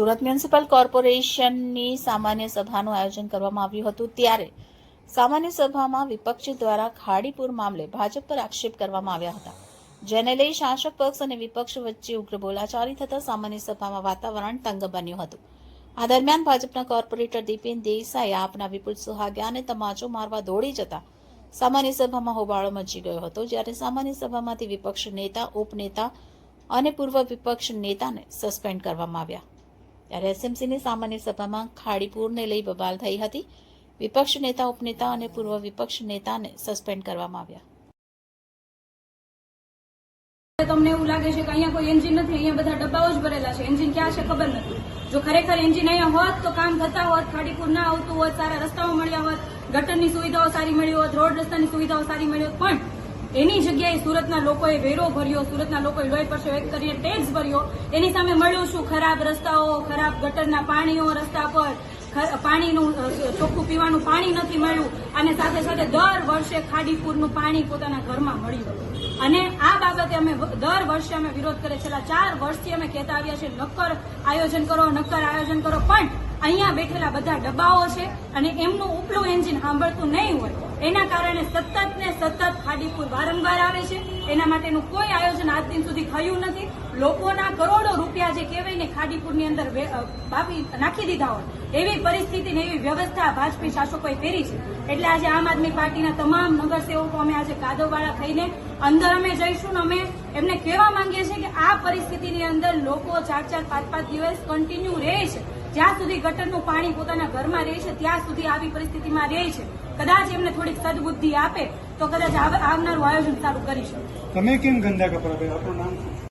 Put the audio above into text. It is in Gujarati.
સુરત મ્યુનિસિપલ કોર્પોરેશનની સામાન્ય સભાનું આયોજન કરવામાં આવ્યું હતું ત્યારે સામાન્ય સભામાં વિપક્ષ દ્વારા ખાડીપુર મામલે ભાજપ પર આક્ષેપ કરવામાં આવ્યા હતા, જેને લઈ શાસક પક્ષ અને વિપક્ષ વચ્ચે ઉગ્ર બોલાચાલી થતા સામાન્ય સભામાં વાતાવરણ તંગ બન્યું હતું। આ દરમિયાન ભાજપના કોર્પોરેટર દીપેન દેસાઈ આપના વિપુલ સુહાગિયાને તમાચો મારવા દોડી જતા સામાન્ય સભામાં હોબાળો મચી ગયો હતો, જ્યારે સામાન્ય સભામાંથી વિપક્ષ નેતા, ઉપનેતા અને પૂર્વ વિપક્ષ નેતાને સસ્પેન્ડ કરવામાં આવ્યા। ત્યારે એસએમસીની સામાન્ય સભામાં ખાડીપુરને લઈ બબાલ થઈ હતી। વિપક્ષ નેતા, ઉપનેતા અને પૂર્વ વિપક્ષ નેતાને સસ્પેન્ડ કરવામાં આવ્યા। તમને એવું લાગે છે કે અહીંયા કોઈ એન્જિન નથી, અહીંયા બધા ડબ્બાઓ જ ભરેલા છે, એન્જિન ક્યાં છે ખબર નથી। જો ખરેખર એન્જિન અહીંયા હોત તો કામ થતા હોત, ખાડીપુર ના આવતું હોત, સારા રસ્તાઓ મળ્યા હોત, ગટરની સુવિધાઓ સારી મળી હોત, રોડ રસ્તાની સુવિધાઓ સારી મળી હોત, પણ એની જગ્યાએ સુરતના લોકોએ વેરો ભર્યો, સુરતના લોકોએ લોહી પરસો એક કરીને ટેક્સ ભર્યો, એની સામે મળ્યું શું? ખરાબ રસ્તાઓ, ખરાબ ગટરના પાણીઓ રસ્તા પર, પાણીનું ચોખ્ખું પીવાનું પાણી નથી મળ્યું, અને સાથે સાથે દર વર્ષે ખાડીપુરનું પાણી પોતાના ઘરમાં મળ્યું। અને આ બાબતે અમે દર વર્ષે અમે વિરોધ કરીએ, છેલ્લા 4 વર્ષથી અમે કહેતા આવ્યા છે નક્કર આયોજન કરો, નક્કર આયોજન કરો, પણ અહીંયા બેઠેલા બધા ડબ્બાઓ છે અને એમનું ઉપલું એન્જિન સાંભળતું નહીં હોય, એના કારણે સતત ને સતત ખાડીપુર વારંવાર આવે છે। એના માટેનું કોઈ આયોજન આજ દિન સુધી થયું નથી। લોકોના કરોડો રૂપિયા જે કહેવાય ને ખાડીપુરની અંદર બાપી નાખી દીધા હોય એવી પરિસ્થિતિ ને એવી વ્યવસ્થા ભાજપી શાસકોએ કરી છે। એટલે આજે આમ આદમી પાર્ટીના તમામ નગરસેવકો અમે આજે કાદવવાળા થઈને અંદર અમે જઈશું ને અમે એમને કહેવા માંગીએ છીએ કે આ પરિસ્થિતિની અંદર લોકો 4-4, 5-5 દિવસ કન્ટિન્યુ રહે છે। જ્યાં સુધી ગટરનું પાણી પોતાના ઘરમાં રહે છે ત્યાં સુધી આવી પરિસ્થિતિમાં રહે છે। કદાચ એમને થોડીક સદબુદ્ધિ આપે તો કદાચ આવનારું આયોજન સારું કરી શકે। તમે કેમ ગંદા કપડા પહેરો? આપણું નામ શું?